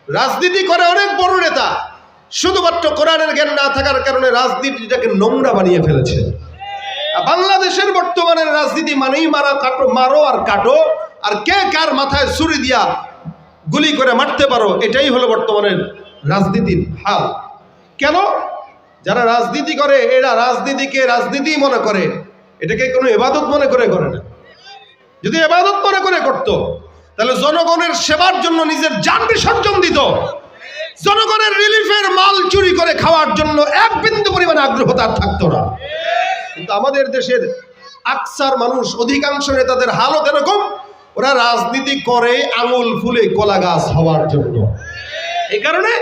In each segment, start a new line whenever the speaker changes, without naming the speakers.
রাজনীতি করে অনেক বড় নেতা, শুধুমাত্র কোরআনের জ্ঞান না থাকার কারণে রাজনীতিটাকে নোংরা বানিয়ে ফেলেছে। বাংলাদেশের বর্তমানের রাজনীতি মানেই মারো আর কাটো, আর কে কার মাথায় ছুরি দিয়া গুলি করে মারতে পারো, এটাই হলো বর্তমানের রাজনীতির হাল। কেন? যারা রাজনীতি করে এরা রাজনীতিকে রাজনীতি মনে করে, এটাকে কোনো ইবাদত মনে করে করে না। যদি ইবাদত মনে করে করতো তাহলে জনগণের সেবার জন্য নিজের জান বিসর্জন দিত, জনগণের রিলিফের মাল চুরি করে খাওয়ার জন্য এক বিন্দু পরিমাণে আগ্রহ তার থাকতো না। কিন্তু আমাদের দেশের আকসার মানুষ, অধিকাংশ নেতাদের হালত এরকম, ওরা রাজনীতি করে আঙুল ফুলে কলা গাছ হওয়ার জন্য। এই কারণে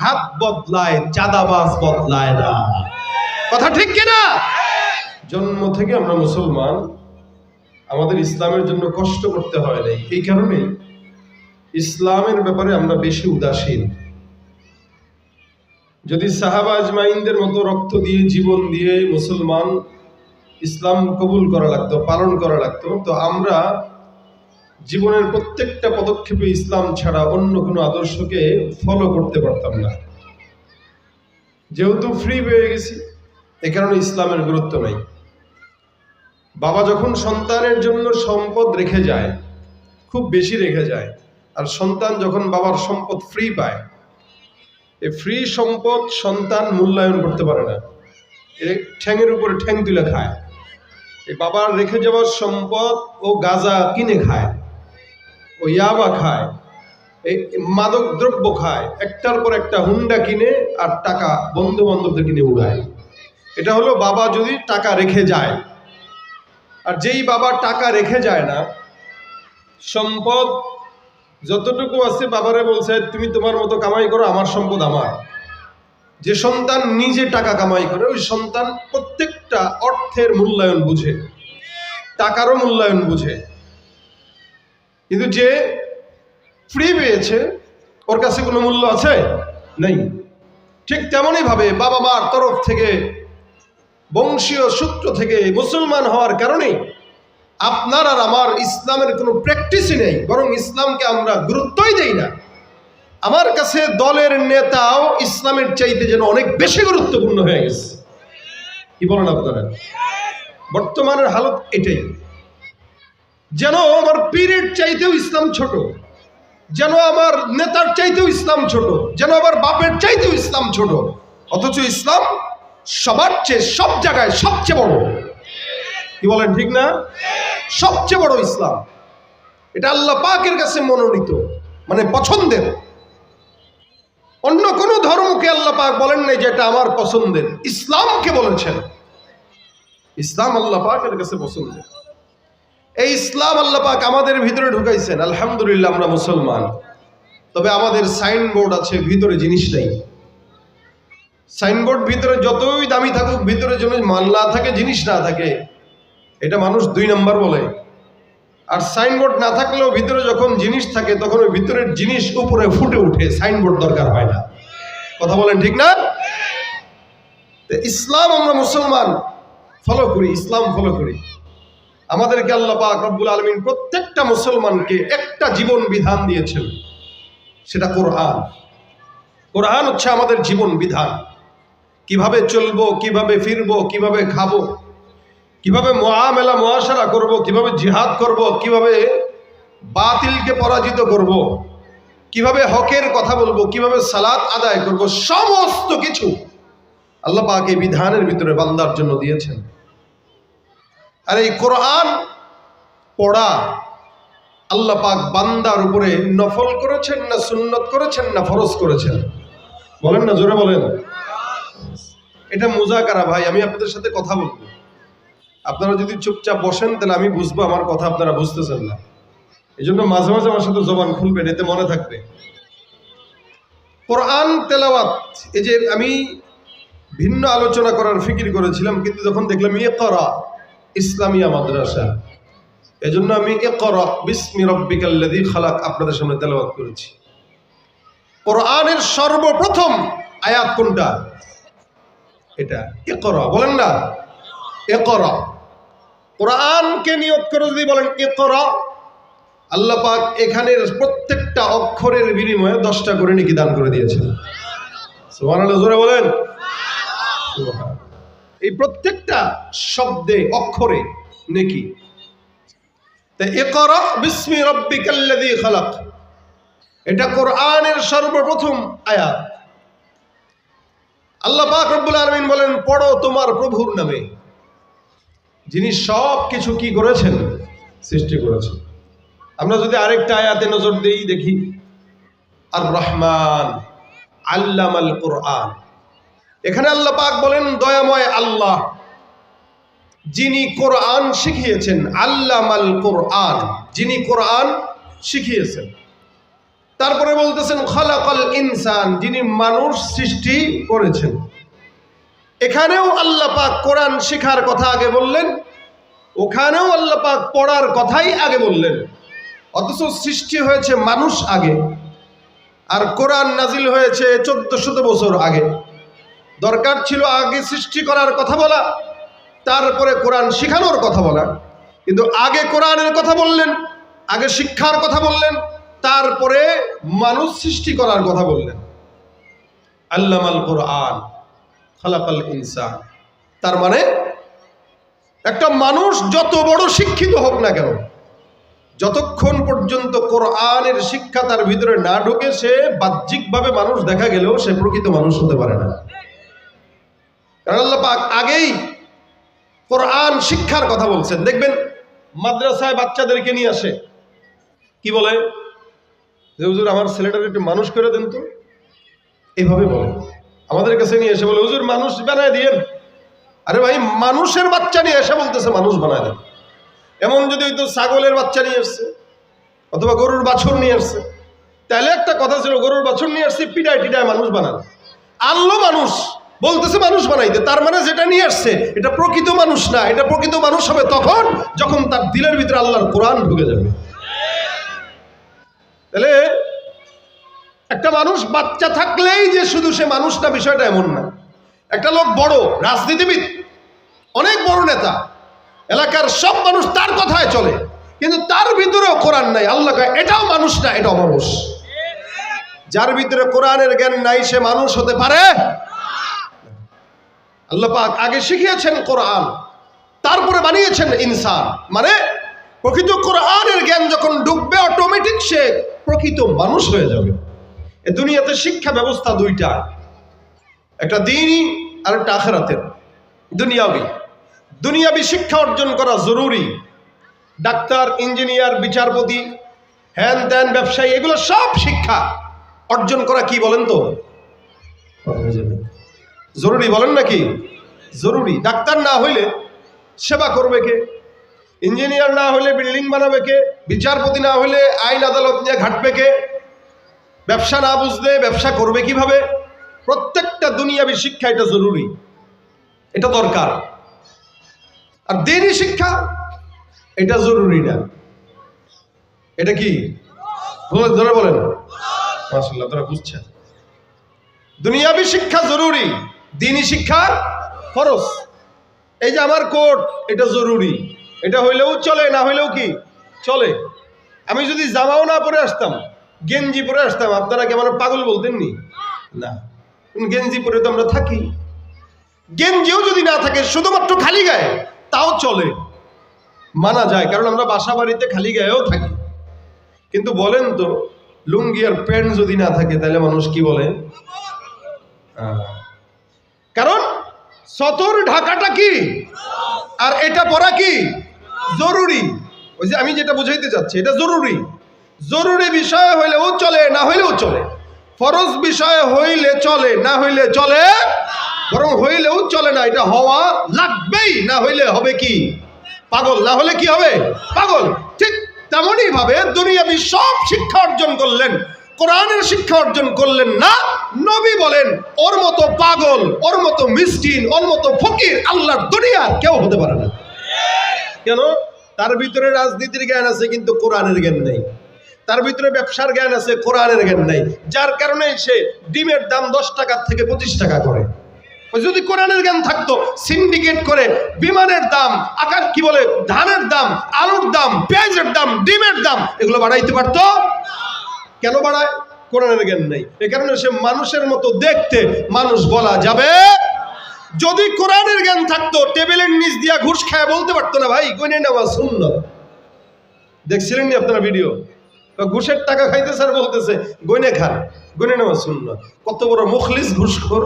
হাত বদলায়, চাঁদাবাজ বদলায় না। কথা ঠিক কিনা? জন্ম থেকে আমরা মুসলমান, আমাদের ইসলামের জন্য কষ্ট করতে হয় নাই। এই কারণে ইসলামের ব্যাপারে আমরা বেশি উদাসীন। যদি সাহাবা আজমাইনদের মতো রক্ত দিয়ে, জীবন দিয়ে মুসলমান ইসলাম কবুল করা লাগতো, পালন করা লাগতো, তো আমরা জীবনের প্রত্যেকটা পদক্ষেপে ইসলাম ছাড়া অন্য কোনো আদর্শকে ফলো করতে পারতাম না। যেহেতু ফ্রি পেয়ে গেছি, এ কারণে ইসলামের গুরুত্ব নাই। বাবা যখন সন্তানের জন্য সম্পদ রেখে যায়, খুব বেশি রেখে যায়, আর সন্তান যখন বাবার সম্পদ ফ্রি পায়, এই ফ্রি সম্পদ সন্তান মূল্যায়ন করতে পারে না, ঠ্যাঙের উপরে ঠ্যাং তুলে খায়। এই বাবার রেখে যাওয়ার সম্পদ ও গাঁজা কিনে খায়, ও ইয়াবা খায়, এই মাদক দ্রব্য খায়, একটার পর একটা হুন্ডা কিনে আর টাকা বন্ধু বান্ধবদের কিনে উড়ায়। এটা হলো বাবা যদি টাকা রেখে যায়। আর যেই বাবা টাকা রেখে যায় না, সম্পদ যতটুকু আছে বাবারে বলছে তুমি তোমার মতো কামাই করো, আমার সম্পদ আমার। যে সন্তান নিজে টাকা কামাই করে, ওই সন্তান প্রত্যেকটা অর্থের মূল্যায়ন বুঝে, টাকারও মূল্যায়ন বুঝে। কিন্তু যে ফ্রি পেয়েছে, ওর কাছে কোনো মূল্য আছে? নেই। ঠিক তেমনই ভাবে বাবা মার তরফ থেকে, বংশীয় সূত্র থেকে মুসলমান হওয়ার কারণে আপনার আর আমার ইসলামের কোনো প্র্যাকটিসই নেই, বরং ইসলামকে আমরা গুরুত্বই দেই না। আমার কাছে দলের নেতাও ইসলামের চাইতে যেন অনেক বেশি গুরুত্বপূর্ণ হয়ে গেছে। কি বলেন আপনারা? বর্তমানের হালত এটাই। যেন আমার পীরের চাইতেও ইসলাম ছোট, যেন আমার নেতার চাইতেও ইসলাম ছোট, যেন আমার বাপের চাইতেও ইসলাম ছোট, অথচ ইসলাম সবার চেয়ে, সব জায়গায় সবচেয়ে বড়। কি বলেন ঠিক না? সবচেয়ে বড় ইসলাম। এটা আল্লাহ পাকের কাছে মনোনীত, মানে পছন্দের। অন্য কোন ধর্মকে আল্লাহ পাক বলেন নাই যে এটা আমার পছন্দের, ইসলামকে বলেছেন। ইসলাম আল্লাহ পাকের কাছে পছন্দের। এই ইসলাম আল্লাহ পাক আমাদের ভিতরে ঢুকাইছেন। আলহামদুলিল্লাহ, আমরা মুসলমান। তবে আমাদের সাইনবোর্ড আছে, ভিতরে জিনিস নেই। সাইনবোর্ড ভিতরে যতই দামি থাকুক, ভিতরে যেন মাল না থাকে, জিনিস না থাকে, এটা মানুষ 2 নম্বর বলে। আর সাইনবোর্ড না থাকলেও ভিতরে যখন জিনিস থাকে, তখন ওই ভিতরের জিনিস উপরে ফুটে উঠে, সাইনবোর্ড দরকার হয় না। কথা বলেন ঠিক না? ইসলাম আমরা মুসলমান ফলো করি, ইসলাম ফলো করি। আমাদেরকে আল্লাহ পাক রব্বুল আলামিন প্রত্যেকটা মুসলমানকে একটা জীবন বিধান দিয়েছেন, সেটা কোরআন। কোরআন হচ্ছে আমাদের জীবন বিধান। কিভাবে চলবো, কিভাবে ফিরবো, কিভাবে খাবো, কিভাবে মুআমালা মুআশারা করব, কিভাবে জিহাদ করব, কিভাবে বাতিলকে পরাজিত করব, কিভাবে হকের কথা বলবো, কিভাবে সালাত আদায় করব, সমস্ত কিছু আল্লাহ পাক এই বিধানের ভিতরে বান্দার জন্য দিয়েছেন। আর এই কোরআন পড়া আল্লাহ পাক বান্দার উপরে নফল করেছেন না সুন্নত করেছেন না ফরজ করেছেন? বলেন না, জোরে বলেন। এটা মুজাকারা ভাই, আমি আপনাদের সাথে কথা বলবো। আপনারা যদি চুপচাপ বসেন তাহলে আমি বুঝবো আমার কথা আপনারা বুঝতেছেন না। এই জন্য মাঝে মাঝে আমার সাথে জবান খুলবেন, এতে মনে থাকবে। কোরআন তেলাওয়াত, এই যে আমি ভিন্ন আলোচনা করার ফিকির করেছিলাম, কিন্তু যখন দেখলাম ইকরা ইসলামিয়া মাদ্রাসা, এজন্য আমি ইকরা বিসমি রাব্বিকাল্লাযী খালাক আপনাদের সামনে তেলাওয়াত করেছি। কোরআনের সর্বপ্রথম আয়াত কোনটা? এটা ইকরা। বলেন না ইকরা। কোরআনকে নিয়ত করে যদি বলেন ইকরা, আল্লাহ পাক এখানের প্রত্যেকটা অক্ষরের বিনিময়ে 10টা করে নেকি দান করে দিয়েছেন। সুবহানাল্লাহ, জোরে বলেন। এই প্রত্যেকটা শব্দে অক্ষরে নেকি। তাই ইকরা বিসমি রাব্বিকাল্লাযী খালাক, এটা কোরআনের সর্বপ্রথম আয়াত। আল্লাহ পাক রব্বুল আলামিন বলেন, পড়ো তোমার প্রভুর নামে, যিনি সব কিছু কি করেছেন, সৃষ্টি করেছেন। আমরা যদি আরেকটা আয়াতে নজর দেই, দেখি আর রহমান আল্লামাল কোরআন। এখানে আল্লাহ পাক বলেন দয়াময় আল্লাহ, যিনি কোরআন শিখিয়েছেন। আল্লামাল কোরআন, যিনি কোরআন শিখিয়েছেন। তারপরে বলতেছেন খালাকাল ইনসান, যিনি মানুষ সৃষ্টি করেছেন। এখানেও আল্লাহ পাক কোরআন শিখার কথা আগে বললেন, ওখানেও আল্লাহ পাক পড়ার কথাই আগে বললেন। অথচ সৃষ্টি হয়েছে মানুষ আগে, আর কোরআন নাজিল হয়েছে 1400 বছর আগে। দরকার ছিল আগে সৃষ্টি করার কথা বলা, তারপরে কোরআন শিখানোর কথা বলা। কিন্তু আগে কোরআনের কথা বললেন, আগে শিক্ষার কথা বললেন, তারপরে মানুষ সৃষ্টি করার কথা বললেন। আল্লামাল কোরআন খালাকাল ইনসান। তার মানে একটা মানুষ যত বড় শিক্ষিত হোক না কেন, যতক্ষণ পর্যন্ত কোরআনের শিক্ষা তার ভিতরে না ঢোকে, সে বাহ্যিকভাবে মানুষ দেখা গেলেও সে প্রকৃত মানুষ হতে পারে না। কারণ আল্লাহ পাক আগেই কোরআন শিক্ষার কথা বলছেন। দেখবেন মাদ্রাসায় বাচ্চাদেরকে নিয়ে আসে, কি বলে যে হুজুর আমার ছেলেটাকে একটু মানুষ করে দেন তো, এইভাবে বলে। আমাদের কাছে নিয়ে এসে বলে হুজুর মানুষ বানায় দিয়েন। আরে ভাই, মানুষের বাচ্চা নিয়ে এসে বলতেছে মানুষ বানায় দেন। এমন যদি হয়তো ছাগলের বাচ্চা নিয়ে আসছে অথবা গরুর বাছুর নিয়ে আসছে, তাহলে একটা কথা ছিল গরুর বাছুর নিয়ে আসছে, পিটায় টিটায় মানুষ বানান। আনলো মানুষ, বলতেছে মানুষ বানাইতে, তার মানে যেটা নিয়ে আসছে এটা প্রকৃত মানুষ না। এটা প্রকৃত মানুষ হবে তখন যখন তার দিলের ভিতরে আল্লাহর কোরআন ঢুকে যাবে। তাহলে একটা মানুষ বাচ্চা থাকলেই যে শুধু সে মানুষ না, বিষয়টা এমন না। একটা লোক বড় রাজনীতিবিদ, অনেক বড় নেতা, এলাকার সব মানুষ তার কথায় চলে, কিন্তু তার ভিতরেও কোরআন নাই। আল্লাহ কয় এটাও মানুষ না, এটা অমানুষ। যার ভিতরে কোরআনের জ্ঞান নাই সে মানুষ হতে পারে। আল্লাহ পাক আগে শিখিয়েছেন কোরআন, তারপরে বানিয়েছেন ইনসান। মানে প্রকৃত কোরআনের জ্ঞান যখন ঢুকবে, অটোমেটিক সে প্রকৃত মানুষ হয়ে যাবে। এ দুনিয়াতে শিক্ষা ব্যবস্থা দুইটা, একটা দ্বীনি আর একটা আখিরাতের। দুনিয়াবি শিক্ষা অর্জন করা জরুরি। ডাক্তার, ইঞ্জিনিয়ার, বিচারপতি, হ্যান ত্যান, ব্যবসায়ী, এগুলো সব শিক্ষা অর্জন করা কি বলেন তো জরুরি, বলেন নাকি জরুরি। ডাক্তার না হইলে সেবা করবে কে? ইঞ্জিনিয়ার না হইলে বিল্ডিং বানাবে কে? বিচারপতি না হইলে আইন আদালত নিয়ে ঘাটবে কে? ব্যবসা না বুঝলে ব্যবসা করবে কিভাবে? প্রত্যেকটা দুনিয়াবি শিক্ষা এটা জরুরি, এটা দরকার। আর দ্বীনি শিক্ষা এটা জরুরি না। এটা কি ধরে বলেন? মাশাআল্লাহ, তোরা বুঝছেন। দুনিয়াবি শিক্ষা জরুরি, দ্বীনি শিক্ষা ফরজ। এই যে আমার কোট, এটা জরুরি, এটা হইলেও চলে, না হইলেও কি চলে। আমি যদি জামাও না পরে আসতাম, গেঞ্জি পরে আসতাম, আপনারা কি আমার পাগল বলতেন নি? না, গেঞ্জি পরে তো আমরা থাকি। গেঞ্জিও যদি না থাকে, শুধুমাত্র খালি গায়ে, তাও চলে, মানা যায়, কারণ আমরা বাসা বাড়িতে খালি গায়েও থাকি। কিন্তু বলেন তো, লুঙ্গি আর প্যান্ট যদি না থাকে তাহলে মানুষ কি বলে? কারণ সতর ঢাকাটা কি আর এটা পরা কি জরুরি। ওই যে আমি যেটা বুঝাইতে চাচ্ছি, এটা জরুরি। জরুরি বিষয় হইলেও চলে, না হইলেও চলে। ফরজ বিষয় হইলে চলে, না হইলে চলে, বরং হইলেও চলে না, এটা হওয়া লাগবেই, না হইলে হবে কি পাগল, না হলে কি হবে পাগল। ঠিক তেমনই ভাবে দুনিয়াবি সব শিক্ষা অর্জন করলেন, কোরআনের শিক্ষা অর্জন করলেন না। নবী বলেন ওর মতো পাগল, ওর মতো মিসকিন, ওর মতো ফকির আল্লাহর দুনিয়ার কেউ হতে পারে না। কেন? তার ভিতরে রাজনীতির জ্ঞান আছে কিন্তু কোরআনের জ্ঞান নেই। তার ভিতরে ব্যবসার জ্ঞান আছে, কোরআনের জ্ঞান নেই। যার কারণে সে ডিমের দাম 10 টাকার থেকে 25 টাকা করে। যদি কোরআনের জ্ঞান থাকতো, সিন্ডিকেট করে বিমানের দাম, আকাশ কি বলে, ধানের দাম, আলুর দাম, পেঁয়াজের দাম, ডিমের দাম এগুলো বাড়াইতে পারতো? কেন বাড়ায়? কোরআনের জ্ঞান নেই। এই কারণে সে মানুষের মতো দেখতে, মানুষ বলা যাবে। যদি কোরআনের জ্ঞান থাকতো, টেবিলের নিচ দিয়া ঘুষ খায় বলতে পারতো না, ভাই গনে নেওয়া সুন্নাত। দেখছিলেন নি আপনারা ভিডিও? ঘুষের টাকা খাইতে স্যার বলতেছে গনে খান, গনে নেওয়া সুন্নাত। কত বড় মুখলিস ঘুষখোর!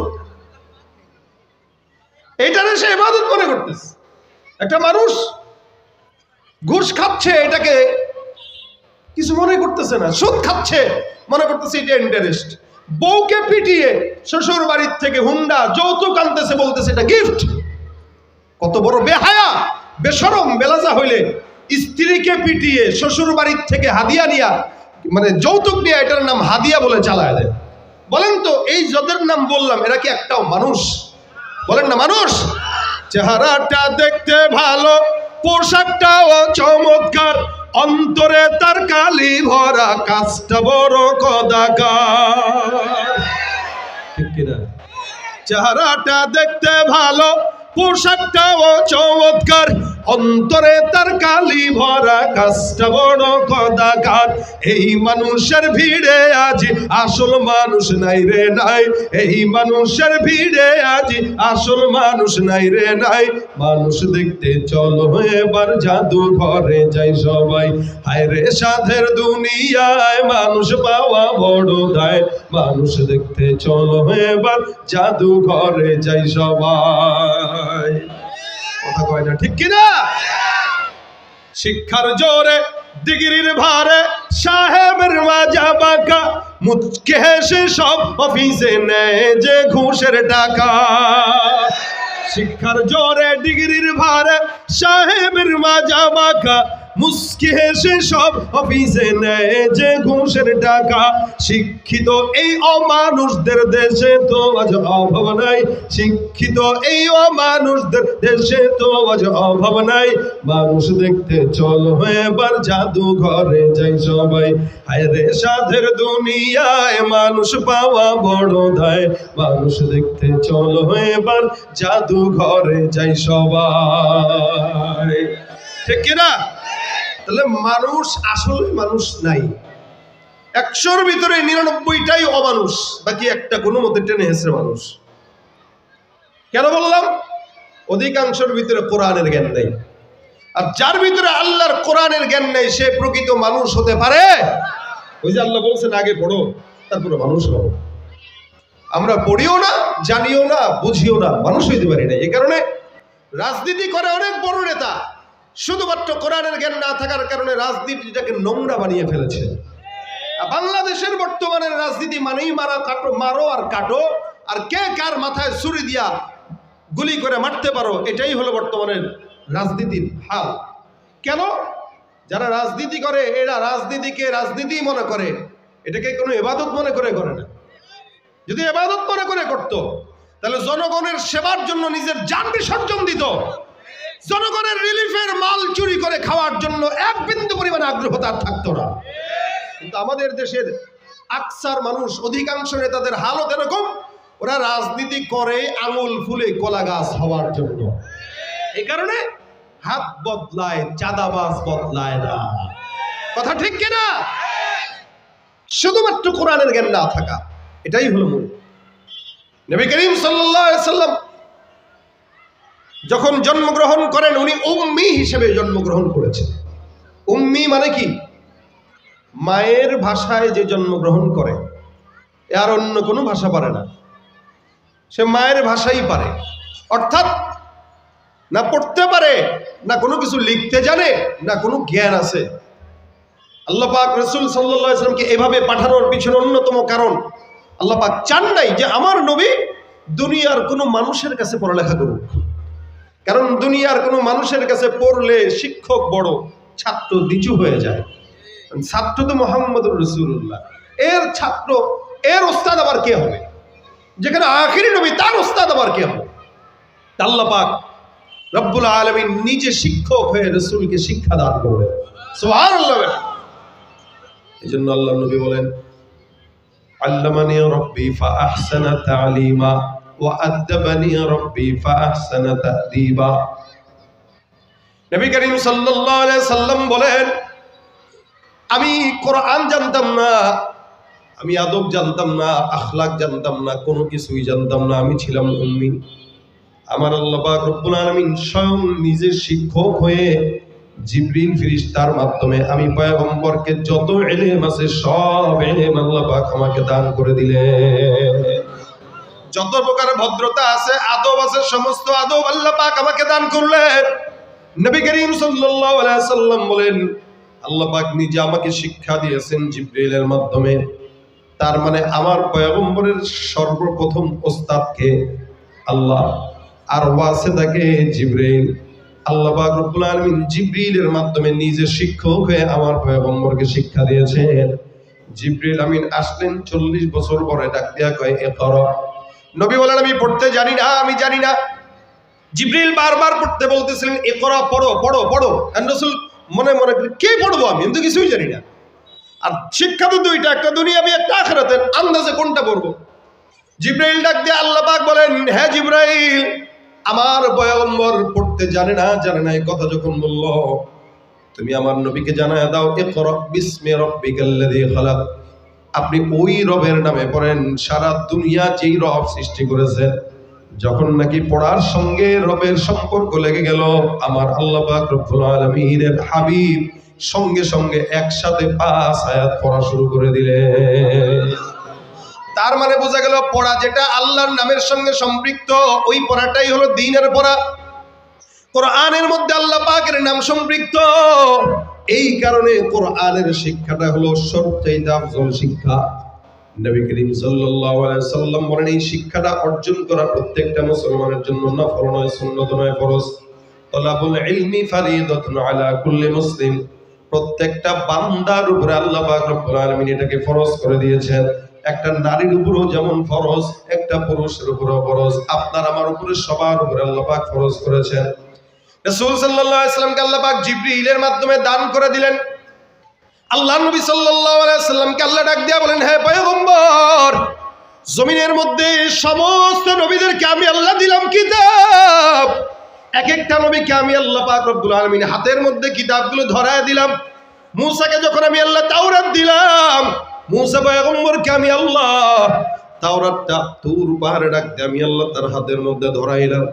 এইটারে সে ইবাদত মনে করতেছে। একটা মানুষ ঘুষ খাচ্ছে, এটাকে কিছু মনে করতেছে না। সুদ খাচ্ছে, মনে করতেছে এটা ইন্টারেস্ট। বউকে পিটিয়ে শ্বশুর বাড়ির থেকে হুন্ডা যৌতুক আনতেছে, বলতেছে এটা গিফট। কত বড় বেহায়া, বেশরম বেলাজা হইলে স্ত্রীকে পিটিয়ে শ্বশুর বাড়ির থেকে হাদিয়া নিয়া, মানে যৌতুক নিয়ে, এটার নাম হাদিয়া বলে চালায় দেয়। বলেন তো, এই যাদের নাম বললাম এরা কি একটাও মানুষ? বলেন না মানুষ? চেহারাটা দেখতে ভালো, পোশাকটাও চমৎকার, অন্তরে তার কালি ভরা, কাজটা বড় কদাকার। ঠিক কিনা? চেহারাটা দেখতে ভালো, পোশাকটাও চমৎকার, অন্তরে তার কালি ভরা, কাজটা বড় কদাকার। এই মানুষের ভিড়ে আজ আসল মানুষ নাই রে নাই, এই মানুষের ভিড়ে আজ আসল মানুষ নাই রে নাই। মানুষ দেখতে চলো এবার জাদু ঘরে যাই সবাই, হায় রে সাধের দুনিয়ায় মানুষ পাওয়া বড় দায়। মানুষ দেখতে চলো এবার জাদু ঘরে যাই সবাই। কথা কয় না, ঠিক কিনা? শিক্ষার জোরে, ডিগ্রির ভারে, সাহেবের মাজা বাঁকা, মুচকে হেসে সব অফিসে নেয় যে ঘুষের টাকা। শিক্ষার জোরে, ডিগ্রির ভারে, সাহেবের মাজা বাঁকা, মুচকি হেসে সব অফিসে নেয় যে ঘুষের টাকা। শিক্ষিত এই অমানুষদের দেশে তো আজ অভাব নাই, শিক্ষিত এই অমানুষদের দেশে তো আজ অভাব নাই। মানুষ দেখতে চলো এবার জাদু ঘরে যাই সবাই, হায় রে সাধের দুনিয়ায় মানুষ পাওয়া বড় দায়। মানুষ দেখতে চলো এবার জাদু ঘরে যাই সবাই। ঠিক কিনা? তাহলে মানুষ আসলে মানুষ নাই। 100-র ভিতরে 99টাই অমানুষ, বাকি একটা কোনো মতে টেনে হেসে মানুষ। কেন বললাম? অধিকাংশের ভিতরে কোরআনের জ্ঞান নেই। আর যার ভিতরে আল্লাহর কোরআনের জ্ঞান নেই, সে প্রকৃত মানুষ হতে পারে? ওই যে আল্লাহ বলছেন আগে পড়ো, তারপরে মানুষ হও। আমরা পড়িও না, জানিও না, বুঝিও না, মানুষ হইতে পারি না। এই কারণে রাজনীতি করে অনেক বড় নেতা, শুধুমাত্র কোরআনের জ্ঞান না থাকার কারণে রাজনীতিটাকে নোংরা বানিয়ে ফেলেছে। বাংলাদেশের বর্তমানের রাজনীতি মানেই মারো আর কাটো, আর কে কার মাথায় ছুরি দিয়া গুলি করে মারতে পারো, এটাই হলো বর্তমানের রাজনীতির হাল। কেন? যারা রাজনীতি করে এরা রাজনীতিকে রাজনীতি মনে করে, এটাকে কোনো ইবাদত মনে করে করে না। যদি ইবাদত মনে করে করতো, তাহলে জনগণের সেবার জন্য নিজের জান বিসর্জন দিত, জনগণের রিলিফের মাল চুরি করে খাওয়ার জন্য এক বিন্দু পরিমাণ আগ্রহ তার থাকতো না। কিন্তু আমাদের দেশের আকসার মানুষ, অধিকাংশ নেতাদের হালত এরকম, ওরা রাজনীতি করে আঙুল ফুলে কলা গাছ হওয়ার জন্য। এই কারণে হাত বদলায়, চাঁদাবাজ বদলায় না। কথা ঠিক কিনা? শুধুমাত্র কোরআনের জ্ঞান না থাকা, এটাই হলো মূল। নবী করিম সাল্লাল্লাহু আলাইহি সাল্লাম যখন জন্মগ্রহণ করেন, উনি উম্মি হিসেবে জন্মগ্রহণ করেছেন। উম্মি মানে কি? মায়ের ভাষায় যে জন্মগ্রহণ করে, আর অন্য কোনো ভাষা পারে না, সে মায়ের ভাষাই পারে। অর্থাৎ না পড়তে পারে, না কোনো কিছু লিখতে জানে, না কোনো জ্ঞান আছে। আল্লাহ পাক রাসূল সাল্লাল্লাহু আলাইহি ওয়াসাল্লামকে এভাবে পাঠানোর পিছনে অন্যতম কারণ, আল্লাহ পাক চান নাই যে আমার নবী দুনিয়ার কোনো মানুষের কাছে পড়ালেখা করুক। কারণ দুনিয়ার কোনো মানুষের কাছে পড়লে শিক্ষক বড়, ছাত্র নিচু হয়ে যায়। ছাত্র তো মুহাম্মদুর রাসূলুল্লাহ, এর ছাত্র, এর ওস্তাদ আবার কে হবে? যেখানে আখিরি নবী, তার ওস্তাদ আবার কে হবে? আল্লাহ পাক রব্বুল আলামিন নিজে শিক্ষক হয়ে রাসূলকে শিক্ষা দান করলেন। সুবহানাল্লাহ। এজন্য আল্লাহর নবী বলেন, আল্লামানি রাব্বি ফা আহসানা তালিমা ওয়া আদাবানি রাব্বি ফাআহসানা তা'দীবা। নবী করিম সাল্লাল্লাহু আলাইহি সাল্লাম বলেন, আমি কোরআন জানতাম না, আমি আদব জানতাম না, আখলাক জানতাম না, কোনো কিছুই জানতাম না, আমি ছিলাম উম্মি। আমার আল্লাহ পাক রব্বুল আলামিন স্বয়ং নিজের শিক্ষক হয়ে জিবরিল ফেরেশতার মাধ্যমে আমি পয়গম্বরকে যত ইলম আছে সব ইলম আল্লাহ পাক আমাকে দান করে দিলেন। যত প্রকার ভদ্রতা আছে, আদব আছে, সমস্ত আদব আল্লাহ পাক আমাকে দান করলেন। নবী করিম সাল্লাল্লাহু আলাইহি সাল্লাম বলেন, আল্লাহ পাক নিজে আমাকে শিক্ষা দিয়েছেন জিবরিলের মাধ্যমে। তার মানে আমার পয়গম্বরের সর্বপ্রথম ওস্তাদকে আল্লাহ, আর ওয়াসিতাকে জিবরিল। আল্লাহ পাক রব্বুল আলামিন জিবরিলের মাধ্যমে নিজে শিক্ষক হয়ে আমার পয়গম্বরকে শিক্ষা দিয়েছেন। জিবরিল আমিন আসলেন 40 বছর পরে, ডাক দিয়া কয় ইকরা। নবী বলেন, আমি পড়তে জানি না, আমি জানি না। জিবরিল বারবার পড়তে বলতেছিলেন, ইকরা, পড়ো পড়ো পড়ো। আর রাসূল মনে মনে কে পড়বো, আমি তো কিছুই জানি না। আর শিক্ষা তো দুইটা, একটা দুনিয়াবি, একটা আখিরাতের, আন্দাজে কোনটা পড়বো? জিবরাইল ডাক দিয়ে আল্লাহ পাক বলেন, হ্যাঁ জিবরাইল, আমার পয়গম্বর পড়তে জানে না, জানে না। এই কথা যখন বলল, তুমি আমার নবীকে জানায় দাও, ইকরা বিসমি রাব্বিকাল্লাযী খালাক। আপনি ওই রবের নামে পড়েন, সারা দুনিয়া যেই রব সৃষ্টি করেছেন। যখন নাকি পড়ার সঙ্গে রবের সম্পর্ক লেগে গেল, আমার আল্লাহ পাক রব্বুল আলামিনের হাবিব সঙ্গে সঙ্গে একসাথে 5 আয়াত পড়া শুরু করে দিলেন। তার মানে বোঝা গেল, পড়া যেটা আল্লাহর নামের সঙ্গে সম্পৃক্ত, ওই পড়াটাই হলো দ্বীনের পড়া। কোরআনের মধ্যে আল্লাহ পাকের নাম সম্পৃক্ত, এই কারণে কোরআনের শিক্ষাটা হলো সবচেয়ে আফজল শিক্ষা। নবী করিম সাল্লাল্লাহু আলাইহি সাল্লাম বলেন, এই শিক্ষাটা অর্জন করা প্রত্যেকটা মুসলমানের জন্য নফল নয়, সুন্নত নয়, ফরজ। তালাবুল ইলমি ফারিদাতুন আলা কুল্লি মুসলিম। প্রত্যেকটা বান্দার উপরে আল্লাহ পাক রব্বুল আলামিন এটাকে ফরজ করে দিয়েছেন। একটা নারীর উপরেও যেমন ফরজ, একটা পুরুষের উপরেও ফরজ। আপনার আমার উপরে, সবার উপরে আল্লাহ পাক ফরজ করেছেন। রাসূল সাল্লাল্লাহু আলাইহি সাল্লামকে আল্লাহ পাক জিবরিলের মাধ্যমে দান করে দিলেন। আল্লাহ নবী সাল্লাল্লাহু আলাইহি সাল্লামকে আল্লাহ ডাক দিয়া বলেন, হে পয়গম্বর, জমিনের মধ্যে সমস্ত নবীদেরকে আমি আল্লাহ দিলাম কিতাব। এক একটা নবীকে আমি আল্লাহ পাক রব্বুল আলামিন হাতের মধ্যে কিতাবগুলো ধরায় দিলাম। মূসাকে যখন আমি আল্লাহ তাওরাত দিলাম, মূসা পয়গম্বরকে আমি আল্লাহ তাওরাতটা তুর পাহাড়ে ডাক দিয়ে আমি আল্লাহ তার হাতের মধ্যে ধরাইলাম।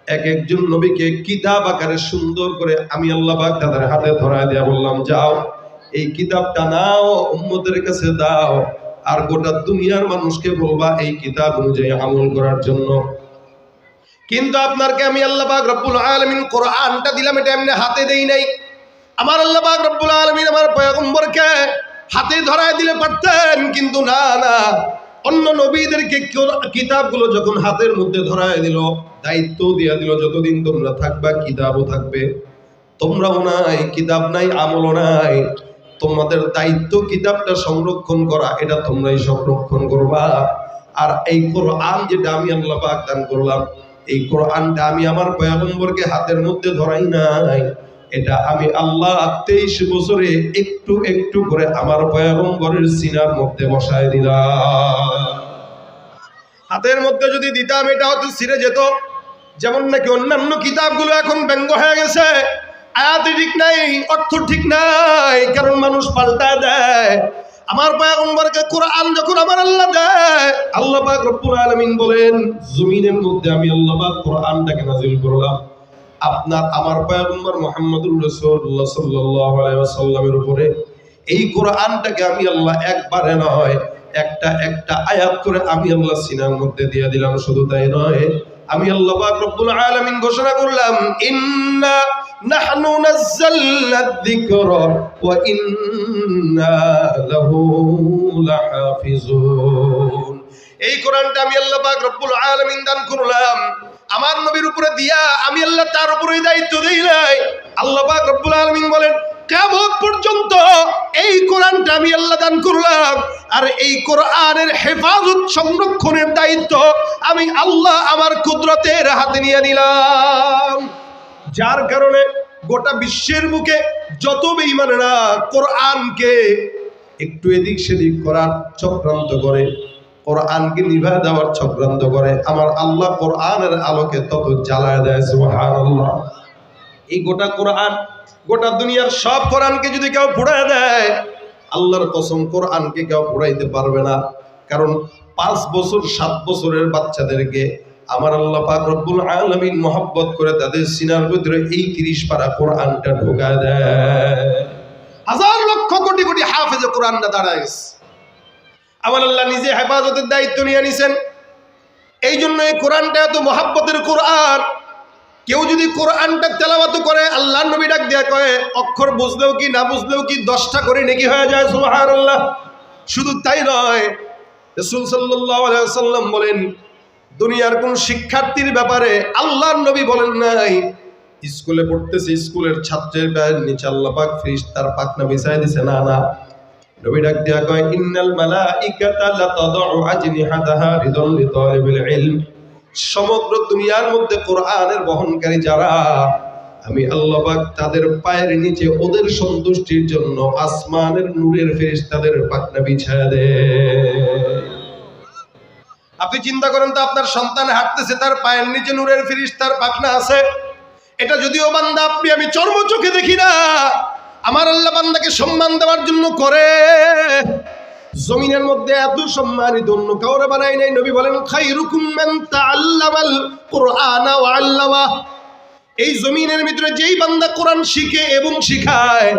এক একজন নবীকে কিতাব আকারে সুন্দর করে আমি আল্লাহ পাক তাদের হাতে ধরায় দিয়া বললাম, যাও এই কিতাবটা নাও, উম্মতের কাছে দাও, আর গোটা দুনিয়ার মানুষকে বলবা এই কিতাব অনুযায়ী আমল করার জন্য। কিন্তু আপনারকে আমি আল্লাহ পাক রব্বুল আলামিন কোরআনটা দিলাম, এটা এমনি হাতে দেই নাই। আমার আল্লাহ পাক রব্বুল আলামিন আমার পয়গম্বরকে হাতে ধরায় দিলে পারতেন, কিন্তু না না, অন্য নবীদেরকে কিতাবগুলো যখন হাতের মধ্যে ধরায় দিল, দায়িত্ব দিয়ে দিল, যতদিন তোমরা থাকবা কিতাবও থাকবে। তোমরাও নাই, কিতাব নাই, আমলও নাই, তোমাদের দায়িত্ব কিতাবটা সংরক্ষণ করা, এটা তোমরাই সংরক্ষণ করবা। আর এই কোরআন যেটা আমি আল্লাহ পাক দান করলাম, এই কোরআনটা আমি আমার পয়গম্বরকে হাতের মধ্যে ধরাই নাই, এটা আমি আল্লাহ 23 বছরে একটু একটু করে আমার পয়গম্বরের সিনার মধ্যে বসায় দিলাম। হাতের মধ্যে যদি দিতাম, এটা হয়তো ছিঁড়ে যেত। যেমন নাকি অন্যান্য কিতাবগুলো এখন ব্যঙ্গ হয়ে গেছে, আয়াতে ঠিক নাই, অর্থ ঠিক নাই, কারণ মানুষ পাল্টায় দেয়। আমার পয়গম্বরকে কোরআন যখন আমার আল্লাহ দেয়, আল্লাহ পাক রব্বুল আলামিন বলেন, জমিনের মধ্যে আমি আল্লাহ পাক কোরআনটাকে নাযিল করলাম আপনার আমার পয়গম্বর মুহাম্মদুর রাসূলুল্লাহ সাল্লাল্লাহু আলাইহি ওয়াসাল্লামের উপরে। এই কোরআনটাকে আমি আল্লাহ একবারে নয়, একটা একটা আয়াত করে আমি আল্লাহ সিনার মধ্যে দিয়ে দিলাম। শুধু তাই নয়, আমি আল্লাহ পাক রব্বুল আলামিন ঘোষণা করলাম, ইন্না নাহনু নাযালনা যিকরা ওয়া ইন্না লাহু লাহাফিজুন। এই কোরআনটা আমি আল্লাহ পাক রব্বুল আলামিন দান করলাম আমার নবীর উপরে দিয়া, আমি আল্লাহ তার উপরেই দায়িত্ব দেই নাই। আল্লাহ পাক রব্বুল আলামিন বলেন, কিয়ামত পর্যন্ত এই কোরআনটা আমি আল্লাহ দান করলাম, আর এই কোরআনের হেফাজত সংরক্ষণের দায়িত্ব আমি আল্লাহ আমার কুদরতের হাতে নিয়ে নিলাম। যার কারণে গোটা বিশ্বের বুকে যত বেঈমানেরা কোরআনকে একটু এদিক সেদিক করার চক্রান্ত করে, কোরআনকে নিভায় দেওয়ার চক্রান্ত করে, আমার আল্লাহ কোরআনের আলোকে তত জ্বালায় দেয়। সুবহানাল্লাহ। এই গোটা কোরআন, গোটা দুনিয়ার সব কোরআনকে যদি কেউ পুড়ায় দেয়, আল্লাহর কসম কোরআনকে কেউ পুড়াইতে পারবে না। কারণ 5 বছর 7 বছরের বাচ্চাদেরকে আমার আল্লাহ পাক রব্বুল আলামিন মহব্বত করে তাদের সিনার ভিতরে এই 30 পারা কোরআনটা ঢোকায় দেয়। হাজার লক্ষ কোটি কোটি হাফেজে কোরআনটা দাঁড়ায় গেছে। আমার আল্লাহ নিজে হেফাজতের দায়িত্ব নিয়ে নিছেন। এই জন্য এই কোরআনটা এত মহব্বতের কোরআন। কেউ যদি কোরআনটা তেলাওয়াত করে, আল্লাহ নবী ডাক দিয়া কয়, অক্ষর বুঝলেও কি না বুঝলেও কি 10টা করে নেকি হয়ে যায়। সুবহানাল্লাহ। শুধু তাই নয়, রাসূল সাল্লাল্লাহু আলাইহি ওয়াসাল্লাম বলেন, দুনিয়ার কোন শিক্ষার্থীর ব্যাপারে আল্লাহর নবী বলেন নাই, স্কুলে পড়তেছে স্কুলের ছাত্রের গায়ের নিচে আল্লাহ পাক ফেরেশতার পাখনা বিছায় দিয়েছে। না না, নবী ডাক দিয়া কয়, ইন্নাল মালাইকাতা লাতাদউ আজনিহাতাহা রিদাল লিতালিবিল ইলম। সমগ্র দুনিয়ার মধ্যে কোরআনের বহনকারী যারা, আমি আল্লাহ পাক তাদের পায়ের নিচে ওদের সন্তুষ্টির জন্য আসমানের নূরের ফেরেশতাদের পাখনা বিছায় দেয়। আপনি চিন্তা করেন তো, আপনার সন্তান হাঁটতেছে, তার পায়ের নিচে নূরের ফেরেশতার পাখনা আছে। এটা যদিও বান্দা আপনি আমি চর্ম চোখে দেখি না, আমার আল্লাহ বান্দাকে সম্মান দেওয়ার জন্য করে। জমিনের মধ্যে এত সম্মানিত অন্য কাউরে বানাই নাই। নবী বলেন, খায়রুকুম মান তাআল্লামাল কুরআনা ওয়া আল্লামা। এই জমিনের ভিতরে যেই বান্দা কোরআন শিখে এবং শিখায়,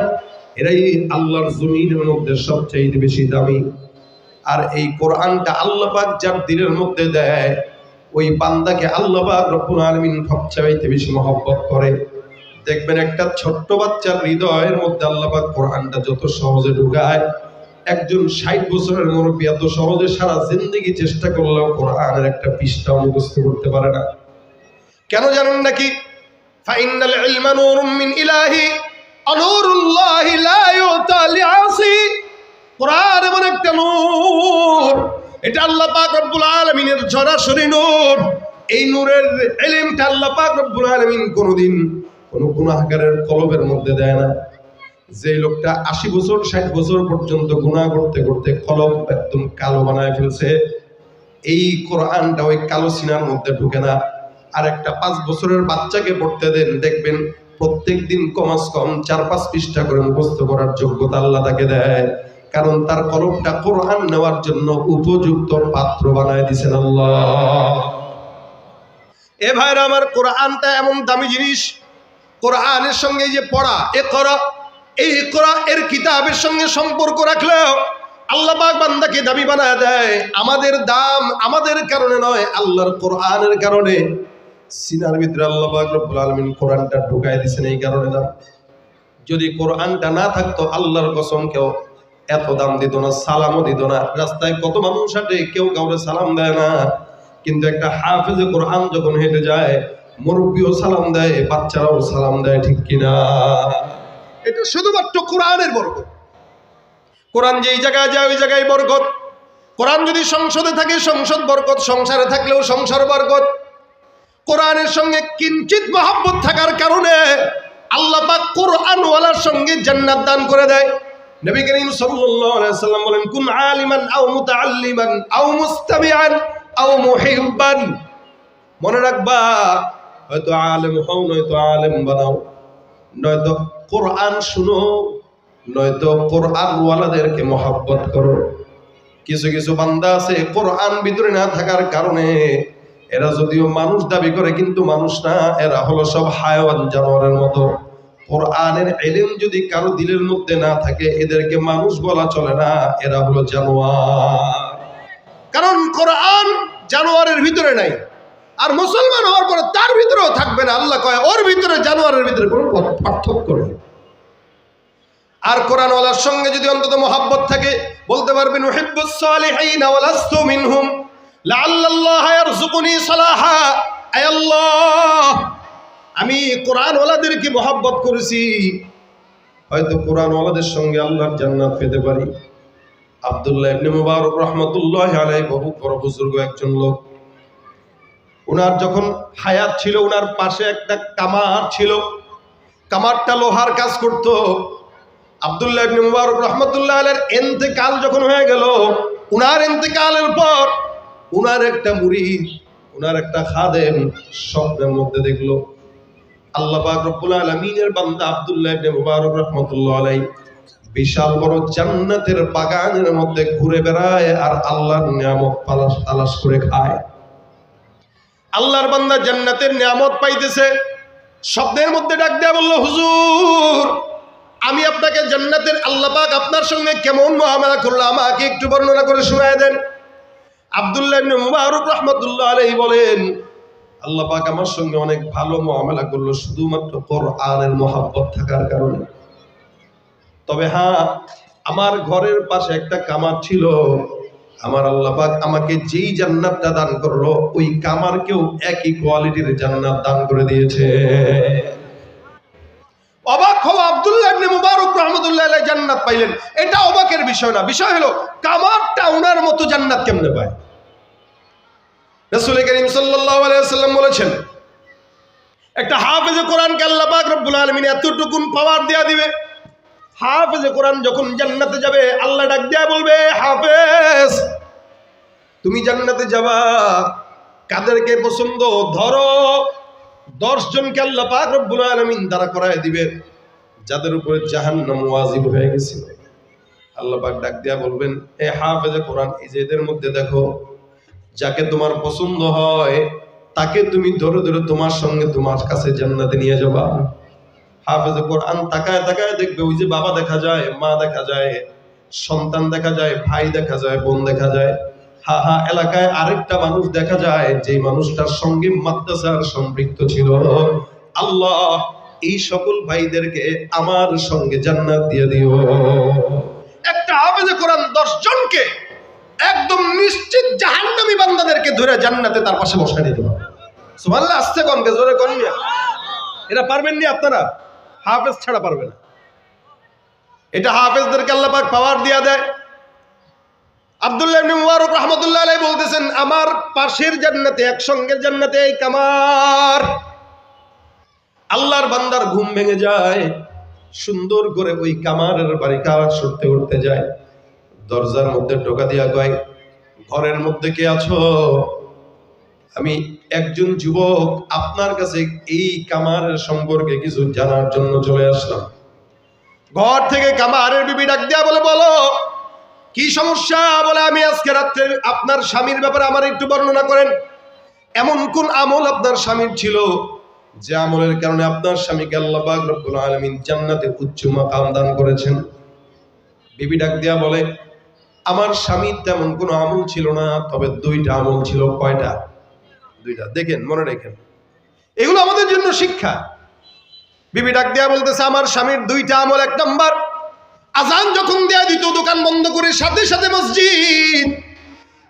এরাই আল্লাহর জমিনের মধ্যে সবচেয়ে বেশি দামি। আর এই কোরআনটা আল্লাহ পাক যার দিলের মধ্যে দেয়, ওই বান্দাকে আল্লাহ পাক রব্বুল আলামিন সবচেয়ে বেশি মহব্বত করে। দেখবেন একটা ছোট্ট বাচ্চার হৃদয়ের মধ্যে আল্লাহ পাক কোরআনটা যত সহজে ঢুকায়, একজন 60 বছরের মুরব্বী এত সহজে সারা জিন্দেগি চেষ্টা করলেও কোরআনের একটা পৃষ্ঠা মুখস্থ করতে পারে না। কেন জানেন নাকি? ফাইনাল ইলমা নূরুম মিন ইলাহি আনুরুল্লাহি লা ইউতা লিআসি। কোরআন এমন একটা নূর, এটা আল্লাহ পাক রব্বুল আলামিনের সরাসরি নূর। এই নূরের ইলমটা আল্লাহ পাক রব্বুল আলামিন কোনোদিন কোনো গুনাহগারের কলবের মধ্যে দেয় না। যে লোকটা 80 বছর 60 বছর পর্যন্ত গুনাহ করতে করতে কলব একদম কালো বানায় ফেলছে, এই কোরআনটা ওই কালো সিনার মধ্যে ঢুকে না। আর একটা 5 বছরের বাচ্চাকে পড়তে দেন, দেখবেন প্রত্যেক দিন কমাস কম 4-5 পৃষ্ঠা করে মুখস্থ করার যোগ্যতা আল্লাহ তাকে দেয়। কারণ তার কলবটা কোরআন নেওয়ার জন্য উপযুক্ত পাত্র বানায় দিয়েছেন আল্লাহ। এ ভাইরা আমার, কোরআনটা এমন দামি জিনিস। কোরআনের সঙ্গে যে পড়া, এই ইকরা এর কিতাবের সঙ্গে সম্পর্ক রাখলেও আল্লাহ পাক বান্দাকে দামি বানায় দেয়। আমাদের দাম আমাদের কারণে নয়, আল্লাহর কোরআনের কারণে। সিনার ভিতরে আল্লাহ পাক রব্বুল আলামিন কোরআনটা ঢুকায় দিয়েছেন, এই কারণে দাম। যদি কোরআনটা না থাকতো, আল্লাহর কসম কেউ এত দাম দিত না, সালামও দিত না। রাস্তায় কত মানুষ হাঁটে, কেউ কাউরে সালাম দেয় না। কিন্তু একটা হাফেজে কোরআন যখন হেঁটে যায়, মুরব্বিও সালাম দেয়, বাচ্চারাও সালাম দেয়, ঠিক কিনা? এটা শুধুমাত্র কোরআনের বরকত। কোরআন যেই জায়গায় যায় ওই জায়গায় বরকত। কোরআন যদি সংসদে থাকে সংসদ বরকত, সংসারে থাকলেও সংসার বরকত। কোরআনের সঙ্গে কিঞ্চিত মহব্বত থাকার কারণে আল্লাহ পাক কোরআনওয়ালার সঙ্গে জান্নাত দান করে দেয়। নবী করিম সাল্লাল্লাহু আলাইহি ওয়াসাল্লাম বলেন, কুন আলিমান আও মুতাআল্লিমান আও মুস্তামিআন আও মুহিব্বান। মনে রাখবা, হয়তো আলেম হও, নয়তো আলেম বানাও, নয়তো কোরআন শুনো, নয়তো কোরআনওয়ালাদেরকে মহব্বত করো। কিছু কিছু বান্দা আছে কোরআন ভিতরে না থাকার কারণে এরা যদিও মানুষ দাবি করে, কিন্তু মানুষ না, এরা হলো সব হায়াওয়ান, জানোয়ারের মতো। কোরআনের ইলম যদি কারো দিলের মধ্যে না থাকে, এদেরকে মানুষ বলা চলে না, এরা হলো জানোয়ার। কারণ কোরআন জানোয়ারের ভিতরে নাই, আর মুসলমান হওয়ার পরে তার ভিতরেও থাকবে না। আল্লাহ কয় ওর ভিতরে জানোয়ারের ভিতরে কোনো পার্থক্য নেই। আর কোরআনওয়ালার সঙ্গে যদি অন্তত মহব্বত থাকে, বলতে পারবেন উহিব্বুস সালিহিনা ওয়া লাস্তু মিনহুম লাআল্লাল্লাহা ইয়ারযুকুনি সালাহা। আয় আল্লাহ, আমি কোরআনওয়ালাদেরকে মহব্বত করেছি, হয়তো কোরআনওয়ালাদের সঙ্গে আল্লাহর জান্নাত পেতে পারি। আব্দুল্লাহ ইবনে মুবারক রাহমাতুল্লাহি আলাইহি বহু বড় বুজুর্গ একজন লোক। ওনার যখন হায়াত ছিল, ওনার পাশে একটা কামার ছিল, কামারটা লোহার কাজ করত। আব্দুল্লাহ ইবনে মুবারক রাহমাতুল্লাহি আলাইহির ইন্তেকাল যখন হয়ে গেল, উনার ইন্তেকালের পর উনার একটা মুরিদ, উনার একটা খাদেম স্বপ্নের মধ্যে দেখলো আল্লাহ পাক রব্বুল আলামিনের বান্দা আব্দুল্লাহ ইবনে মুবারক রাহমাতুল্লাহ আলাইহি বিশাল বড় জান্নাতের বাগানের মধ্যে ঘুরে বেড়ায় আর আল্লাহর নিয়ামত তালাশ করে খায়। আল্লাহর বান্দা জান্নাতের নিয়ামত পাইতেছে, স্বপ্নের মধ্যে ডাক দেয়া বলল, হুজুর আমি আপনাকে জান্নাতের আল্লাহ পাক আপনার সঙ্গে কেমন মুআমালা করলো আমাকে একটু বর্ণনা করে শোনায় দেন। আব্দুল্লাহ ইবনে মুবারক রাহমাতুল্লাহ আলাইহি বলেন, আল্লাহ পাক আমার সঙ্গে অনেক ভালো মুআমালা করলো শুধুমাত্র কোরআনের মহব্বত থাকার কারণে। তবে হ্যাঁ, আমার ঘরের পাশে একটা কামার ছিল, আমার আল্লাহ পাক আমাকে যেই জান্নাতটা দান করলো ওই কামারকেও একই কোয়ালিটির জান্নাত দান করে দিয়েছে। অবাক হওয়া আব্দুল্লাহ ইবনে মুবারক রাহমাতুল্লাহ আলাইহি জান্নাত পাইলেন, এটা অবাকের বিষয় না, বিষয় হলো কামারটা ওনার মতো জান্নাত কেমনে পায়। রাসূল করিম সাল্লাল্লাহু আলাইহি ওয়াসাল্লাম বলেছেন, একটা হাফেজে কোরআনকে আল্লাহ পাক রব্বুল আলামিন এতটুকুন পাওয়ার দেয়া দিবে, হাফেজে কোরআন যখন জান্নাতে যাবে আল্লাহ ডাক দেয়া বলবে, হাফেজ তুমি জান্নাতে যাবা, কাদেরকে পছন্দ ধরো। 10 জনকে আল্লাহ পাক রব্বুল আলামিন দাঁড়া করায় দিবে যাদের উপরে জাহান্নাম ওয়াজিব হয়ে গেছিল। আল্লাহ পাক ডাক দেয়া বলবেন, এ হাফেজে কোরআন, এই যে এদের মধ্যে দেখো যাকে তোমার পছন্দ হয় তাকে তুমি ধরে ধরে তোমার সঙ্গে তোমার কাছে জান্নাতে নিয়ে যাবা। হাফেজে কোরআন তাকায় তাকায় দেখবে ওই যে বাবা দেখা যায়, মা দেখা যায়, সন্তান দেখা যায়, ভাই দেখা যায়, বোন দেখা যায়, হা হা এলাকায় আরেকটা মানুষ দেখা যায় যে মানুষটার সঙ্গে মাদ্রাসার সম্পৃক্ত ছিল। আল্লাহ এই সকল ভাইদেরকে আমার সঙ্গে জান্নাত দিয়ে দিও। একটা হাফেজে কোরআন 10 জনকে একদম নিশ্চিত জাহান্নামী বান্দাদেরকে ধরে জান্নাতে তার পাশে বসায় দিতে হবে। সুবহানাল্লাহ, আস্তে কোন জোরে কোন, এটা পারবেন না আপনারা, হাফেজ ছাড়া পারবে না। এটা হাফেজদেরকে আল্লাহ পাক পাওয়ার দিয়া দেয়। আব্দুল্লাহ ইবনে মুবারক রাহমাতুল্লাহ আলাইহি বলতেছেন, আমার পাশের জান্নাতে, একসঙ্গে জান্নাতে এই কামার। আল্লাহর বান্দার ঘুম ভেঙে যায়, সুন্দর করে ওই কামারের বাড়ি কাজ করতে উঠতে যায়, দরজার মধ্যে টোকা দিয়া কয়, ঘরের মধ্যে কে আছো? আমি একজন যুবক, আপনার কাছে এই কামারের সম্পর্কে কিছু জানার জন্য চলে আসলাম। ঘর থেকে কামারের বিবি ডাক দেয়া বলে, বলো কি সমস্যা? বলে, আমি আজকে রাত্রে আপনার স্বামীর ব্যাপারে আমার একটু বর্ণনা করেন। এমন কোন আমল আপনার স্বামীর ছিল যে আমলের কারণে আপনার স্বামীকে আল্লাহ পাক রব্বুল আলামিন জান্নাতে উচ্চ মাকাম দান করেছেন? বিবি ডাক দেয়া বলে, আমার স্বামীর তেমন কোনো আমল ছিল না, তবে 2টা আমল ছিল। কয়টা? 2টা। দেখেন, মনে রাখেন, এগুলো আমাদের জন্য শিক্ষা। বিবি ডাক দেয়া বলতেছে, আমার স্বামীর 2টা আমল। 1 নাম্বার, আজান যখন দেয়া দিত দোকান বন্ধ করে সাথে সাথে মসজিদ।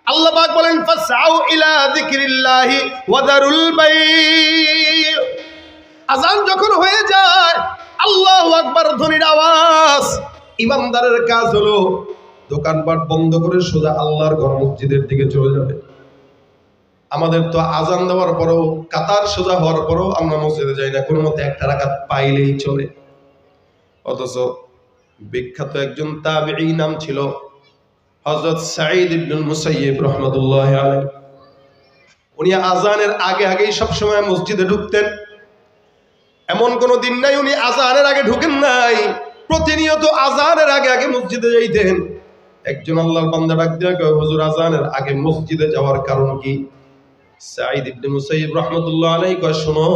আল্লাহ পাক বলেন, ফাসআউ ইলা যিকরিল্লাহি ওয়া দারুল বাই'। আজান যখন হয়ে যায় আল্লাহু আকবার ধ্বনির আওয়াজ, ইমানদারের কাজ হলো দোকানপাট বন্ধ করে সোজা আল্লাহর ঘর মসজিদের দিকে চলে যাবে। আমাদের তো আজান দেওয়ার পরেও, কাতার সোজা হওয়ার পরেও আমরা মসজিদে যাই না, কোনো মতে 1 রাকাত পাইলেই চলে। অথচ বিখ্যাত একজন তাবেঈ নাম ছিল হযরত সাঈদ ইবনুল মুসাইয়্যিব রাহমাতুল্লাহি আলাইহি। উনি আজানের আগে আগেই সবসময় মসজিদে ঢুকতেন। এমন কোনো দিন নাই উনি আজানের আগে ঢুকেন নাই, প্রতিনিয়ত আজানের আগে আগে মসজিদে যাইতেন। একজন আল্লাহর বান্দা ডাক দিয়া কয়, হুজুর আজানের আগে মসজিদে যাওয়ার কারণ কি? সাঈদ ইবনে মুসাইয়্যিব রাহমাতুল্লাহি আলাইহি কয়, শোনো,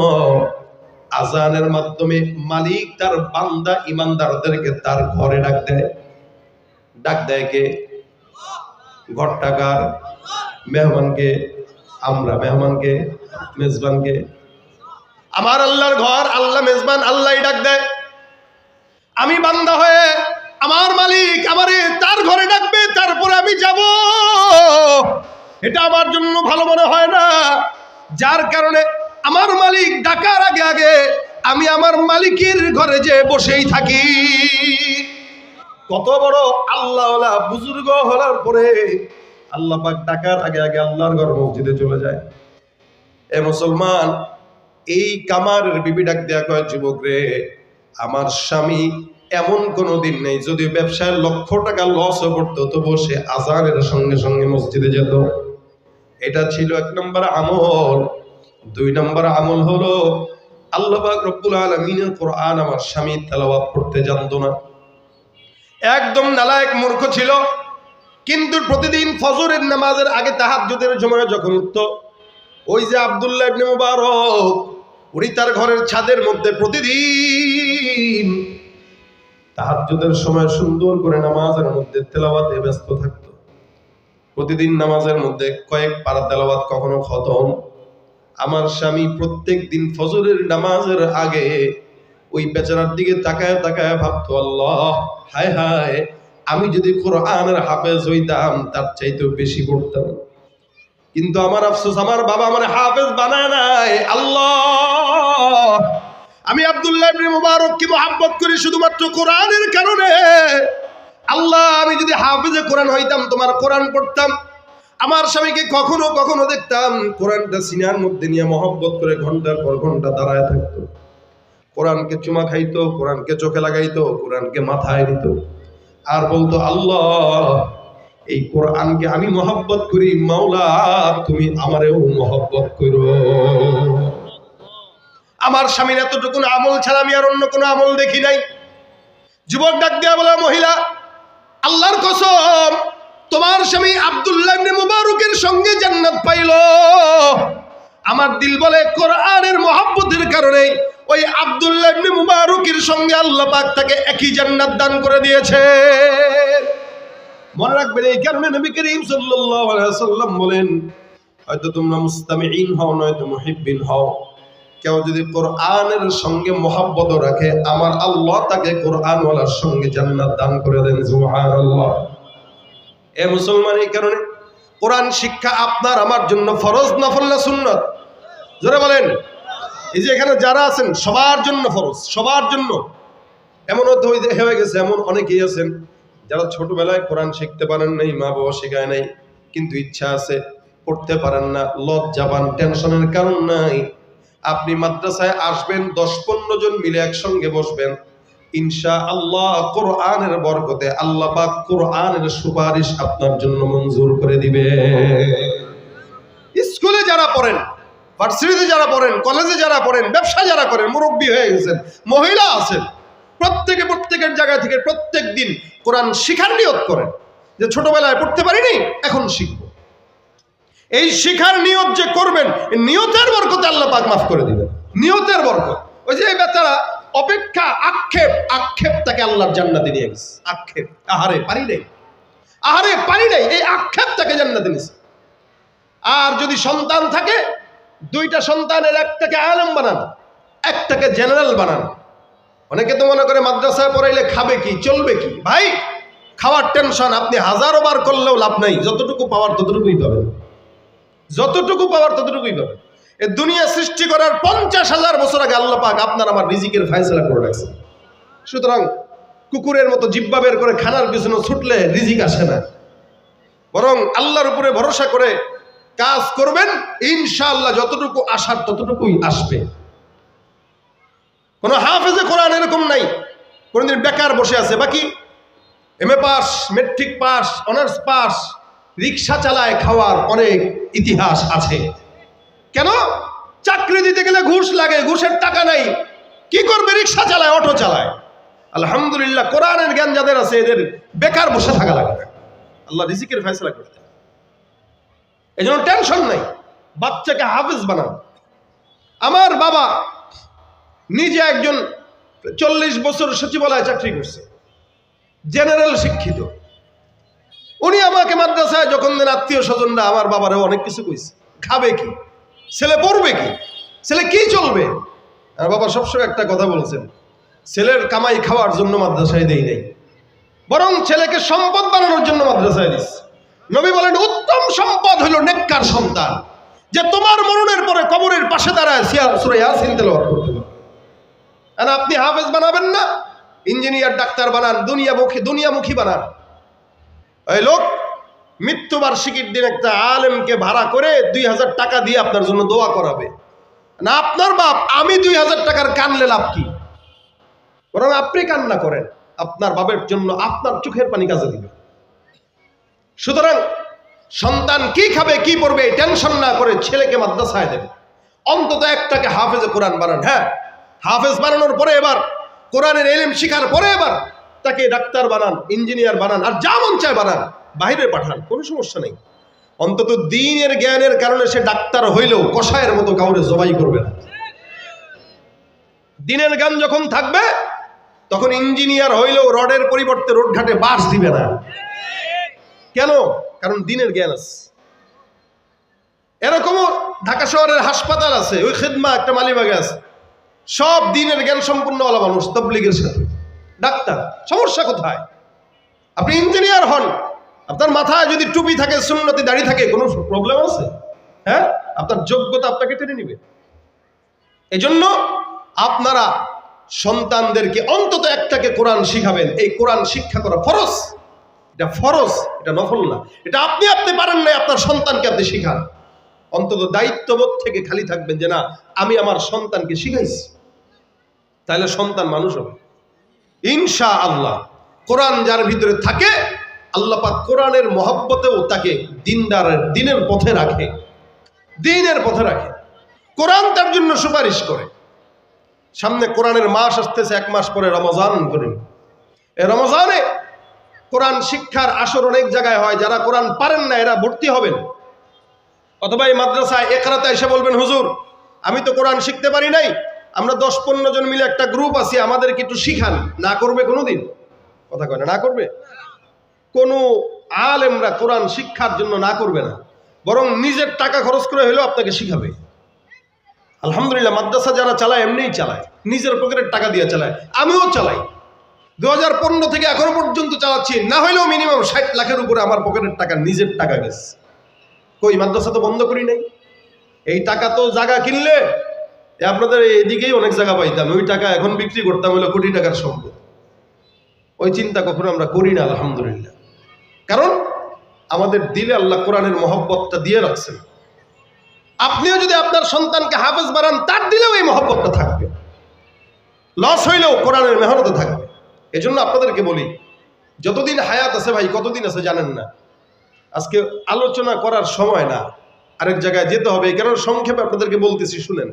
আজানের মাধ্যমে মালিক তার বান্দা ইমানদারদেরকে তার ঘরে ডাক দেয়। ডাক দেয় কে? ঘরটা কার? মেহমানকে। আমরা মেহমানকে, মেজবানকে। আমার আল্লাহর ঘর, আল্লাহ মেজবান, আল্লাহই ডাক দেয়। আমি বান্দা হয়ে আমার মালিক আমারে তার ঘরে ডাকবে, তারপরে আমি যাব, এটা আমার জন্য ভালো মনে হয় না। যার কারণে আমার মালিক ডাকার আগে আগে আমি আমার মালিকের ঘরে যে বসেই থাকি। কত বড় আল্লাহওয়ালা বুজুর্গ হওয়ার পরে আল্লাহ পাক ডাকার আগে আগে আল্লাহর ঘর মসজিদে চলে যায়। এ মুসলমান, এই কামারের বিবি ডাক দেয়া কয়, যুবক রে, আমার স্বামী এমন কোনো দিন নেই যদি ব্যবসায় লক্ষ টাকা লসও করতো তবুও সে আজানের সঙ্গে সঙ্গে মসজিদে যেত। এটা ছিল 1 নম্বর আমল। 2 নম্বর আমল হলো আল্লাহ পাক রব্বুল আলামিনের কোরআন আমার স্বামী তেলাওয়াত করতে জানতো না, একদম নালায়েক মূর্খ ছিল। কিন্তু প্রতিদিন ফজরের নামাজের আগে তাহাজ্জুদের সময় যখন উঠতো, ওই যে আব্দুল্লাহ ইবনে মুবারক, উনি তার ঘরের ছাদের মধ্যে প্রতিদিন তাহাজ্জুদের সময় সুন্দর করে নামাজের মধ্যে তেলাওয়াতে ব্যস্ত থাকতো। প্রতিদিন নামাজের মধ্যে কয়েক পারা তেলাওয়াত কখনো খতম। আমার স্বামী প্রত্যেক দিন ফজরের নামাজের আগে ওই বেচারার দিকে তাকায় তাকায় ভাবতো, আল্লাহ, হায় হায়, আমি যদি কোরআনের হাফেজ হইতাম তার চাইতেও বেশি পড়তাম। কিন্তু আমার আফসোস, আমার বাবা আমার হাফেজ বানায় নাই। আল্লাহ, আমি আব্দুল্লাহ ইবনে মুবারককে মহব্বত করি শুধুমাত্র কোরআনের কারণে। আল্লাহ, আমি যদি হাফেজে কোরআন হইতাম তোমার কোরআন পড়তাম। আমার স্বামীকে কখনো কখনো দেখতাম কোরআনটা সিনার মধ্যে নিয়ে মহব্বত করে ঘন্টার পর ঘন্টা দাঁড়ায় থাকতো। কোরআনকে চুমা খাইতো, কোরআনকে চোখে লাগাইতো, কোরআনকে মাথায় নিত আর বলতো, আল্লাহ, এই কোরআনকে আমি মহব্বত করি, মাওলা তুমি আমারেও মহব্বত করো। আমার স্বামীর এতটুকু আমল ছাড়া আমি আর অন্য কোনো আমল দেখি নাই। যুবক ডাক দিয়া বলে, মহিলা, আল্লাহর কসম, তোমার স্বামী আব্দুল্লাহ ইবনে মুবারকের সঙ্গে জান্নাত পাইল। আমার দিল বলে কোরআনের মহব্বতের কারণে ওই আব্দুল্লাহ ইবনে মুবারকের সঙ্গে আল্লাহ পাক তাকে একই জান্নাত দান করে দিয়েছে। মনে রাখবেন, এই কারণে নবী করিম সাল্লাল্লাহু আলাইহি ওয়াসাল্লাম বলেন, হয়তো তোমরা মুস্তামিঈন হও নয়তো মুহিব্বিন হও, কেউ যদি কোরআনের সঙ্গে মহব্বত রাখে আমার আল্লাহ তাকে কোরআনওয়ালার সঙ্গে জান্নাত দান করে দেন। সুবহানাল্লাহ। এ মুসলমান, এই কারণে কোরআন শিক্ষা আপনার আমার জন্য ফরজ, নফল না সুন্নাত? জোরে বলেন। এই যে এখানে যারা আছেন সবার জন্য ফরজ, সবার জন্য। এমন হয়ে গেছে, এমন অনেকেই আছেন যারা ছোটবেলায় কোরআন শিখতে পারেন নাই, মা বাবা শেখায় নাই, কিন্তু ইচ্ছা আছে, পড়তে পারেন না, লজ্জা পান, টেনশনের কারণ নাই। আপনি মাদ্রাসায় আসবেন, 10-15 জন মিলে একসঙ্গে বসবেন, ইনশাআল্লাহ কোরআনের বরকতে আল্লাহ পাক কোরআনের সুপারিশ আপনার জন্য মঞ্জুর করে দিবে। স্কুলে যারা পড়েন, ভার্সিটিতে যারা পড়েন, কলেজে যারা পড়েন, ব্যবসা যারা করেন, মুরব্বী হয়ে গেছেন, মহিলা আছেন, প্রত্যেকের জায়গা থেকে প্রত্যেক দিন কোরআন শিখার নিয়ত করেন যে ছোটবেলায় পড়তে পারিনি, এখন শিখবো। এই শিখার নিয়ত যে করবেন, নিয়তের বরকতে আল্লাহ পাক মাফ করে দিবেন। নিয়তের বরকত। ওই যে বেচারা অপেক্ষা, আক্ষেপ তাকে আল্লাহর জান্নাতে নিয়ে গেছে। আক্ষেপ, আহারে পারি নাই, এই আক্ষেপ তাকে জান্নাতে নিয়েছে। আর যদি সন্তান থাকে, 2টা সন্তানের একটাকে আলেম বানান, একটাকে জেনারেল বানান। অনেকে তো মনে করে মাদ্রাসায় পড়াইলে খাবে কি, চলবে কি? ভাই, খাওয়ার টেনশন আপনি 1000 বার করলেও লাভ নাই। যতটুকু পাওয়ার ততটুকুই পাবেন, যতটুকু পাওয়ার ততটুকুই পাবেন। এই দুনিয়া সৃষ্টি করার 50,000 বছর আগে আল্লাহ পাক আপনার আমার রিজিকের ফয়সালা করে রাখছে। সুতরাং কুকুরের মতো জিহ্বা বের করে খানার পিছনে ছুটলে রিজিক আসে না, বরং আল্লাহর উপরে ভরসা করে কাজ করবেন, ইনশাআল্লাহ যতটুকু আসার ততটুকুই আসবে। কোনো হাফেজে কোরআন এরকম নাই কোনদিন বেকার বসে আছে, বাকি MA pass, matric pass, honours pass, rickshaw চালায় খাওয়ার অনেক ইতিহাস আছে। কেন? চাকরি দিতে গেলে ঘুষ লাগে, ঘুষের টাকা নাই, কি করবে? রিক্সা চালায়, অটো চালায়। আলহামদুলিল্লাহ, কোরআনের জ্ঞান যাদের আছে এদের বেকার বসে থাকা লাগে না, আল্লাহ রিজিকের ফয়সালা করতে। এই জন্য টেনশন নাই, বাচ্চাকে হাফেজ বানান। আমার বাবা নিজে একজন 40 বছর সচিবালয়ে চাকরি করছে, জেনারেল শিক্ষিত। উনি আমাকে মাদ্রাসায় যখন দেন, আত্মীয় স্বজনরা আমার বাবারও অনেক কিছু কইছে, খাবে কি, ছেলে পড়বে কি, ছেলে কি চলবে। আর বাবা সবসময় একটা কথা বলছেন, ছেলের কামাই খাওয়ার জন্য মাদ্রাসায় দেই নাই, বরং ছেলেকে সম্পদ বানানোর জন্য মাদ্রাসায় দিস। নবী বলেন, উত্তম সম্পদ হলো নেককার সন্তান, যে তোমার মরণের পরে কবরের পাশে দাঁড়ায় সূরা ইয়াসিন তেলাওয়াত করতে পারে। আর আপনি হাফেজ বানাবেন না, ইঞ্জিনিয়ার, ডাক্তার বানান, দুনিয়ামুখী বানান। এই লোক মৃত্যুবার্ষিকীর দিন একটা আলেমকে ভাড়া করে 2000 টাকা দিয়ে আপনার জন্য দোয়া করাবে না। আপনার বাপ আমি 2000 টাকার কানলে লাভ কি? বরং আপনি কান্না করেন, আপনার বাবার জন্য আপনার চোখের পানি কাজে দিবে। সুতরাং সন্তান কি খাবে কি পড়বে টেনশন না করে ছেলেকে মাদ্রাসায় দেবে, অন্তত একটাকে হাফেজে কোরআন বানান। হ্যাঁ, হাফেজ বানানোর পরে এবার কোরআনের ইলম শিখার পরে এবার তাকে ডাক্তার বানান, ইঞ্জিনিয়ার বানান, আর যা মন চায় বানান, বাইরে পাঠান, কোনো সমস্যা নেই। অন্তত দ্বীনের জ্ঞানের কারণে সে ডাক্তার হইলেও কসাইয়ের মতো কাউরে জবাই করবে না। দ্বীনের জ্ঞান যখন থাকবে তখন ইঞ্জিনিয়ার হইলেও রডের পরিবর্তে রোড ঘাটে বাঁশ দিবে না। কেন? কারণ দ্বীনের জ্ঞান আছে। এরকমও ঢাকা শহরের হাসপাতাল আছে, ওই খিদমা একটা মালিবাগে আছে, সব দ্বীনের জ্ঞান সম্পূর্ণ ওলা মানুষ, তাবলীগের সাথে ডাক্তার। সমস্যা কোথায়? আপনি ইঞ্জিনিয়ার হন, আপনার মাথায় যদি টুপি থাকে, সুন্নতি দাড়ি থাকে, কোনো প্রবলেম আছে? হ্যাঁ, আপনার যোগ্যতা আপনাকে টেনে নিবে। এজন্য আপনারা সন্তানদেরকে অন্তত একটাকে কোরআন শিখাবেন। এই কোরআন শিক্ষা করা ফরজ, এটা ফরজ, এটা নফল না। এটা আপনি পারেন না, আপনার সন্তানকে আপনি শিখান। অন্তত দায়িত্ববোধ থেকে খালি থাকবেন যে না, আমি আমার সন্তানকে শিখাইছি, তাহলে সন্তান মানুষ হবে ইনশাআল্লাহ। কোরআন যার ভিতরে থাকে, আল্লাহ পাক কোরআনের মহব্বতেও তাকে দিনের পথে রাখে, দিনের পথে রাখে। কোরআন তার জন্য সুপারিশ করে। সামনে কোরআনের মাস আসতেছে, 1 মাস পরে রমজান করিম। এই রমজানে কোরআন শিক্ষার আসর অনেক জায়গায় হয়। যারা কোরআন পারেন না এরা ভর্তি হবেন, অথবা এই মাদ্রাসায় একরাতে এসে বলবেন, হুজুর আমি তো কোরআন শিখতে পারি নাই, আমরা 10-15 জন মিলে একটা গ্রুপ আছি, আমাদেরকে একটু শিখান। না করবে কোনোদিন? কথা কয় না, না করবে। কোনো আলেমরা কোরআন শিক্ষার জন্য না করবে না, বরং নিজের টাকা খরচ করে হলেও আপনাকে শিখাবে। আলহামদুলিল্লাহ, মাদ্রাসা যারা চালায় এমনিই চালায়, নিজের পকেটের টাকা দিয়ে চালায়। আমিও চালাই, 2015 থেকে এখনো পর্যন্ত চালাচ্ছি, না হলেও মিনিমাম 60 লাখের উপরে আমার পকেটের টাকা, নিজের টাকা গেছে। কই, মাদ্রাসা তো বন্ধ করি নাই। এই টাকা তো জায়গা কিনলে আপনাদের এদিকেই অনেক জায়গা পাইতাম, ওই টাকা এখন বিক্রি করতাম, হলো কোটি টাকার সম্পদ। ওই চিন্তা কখনো আমরা করি না আলহামদুলিল্লাহ। কারণ আমাদের দিলে আল্লাহ কোরআনের মহব্বতটা দিয়ে রাখছেন। আপনিও যদি আপনার সন্তানকে হাফেজ বানান, তার দিলেও এই মহব্বতটা থাকবে, লস হইলেও কোরআনের মেহনতে থাকবে। এজন্য আপনাদেরকে বলি, যতদিন হায়াত আছে ভাই, কতদিন আছে জানেন না। আজকে আলোচনা করার সময় না, আরেক জায়গায় যেতে হবে। এই কারণে সংক্ষেপে আপনাদেরকে বলতেছি, শুনেন।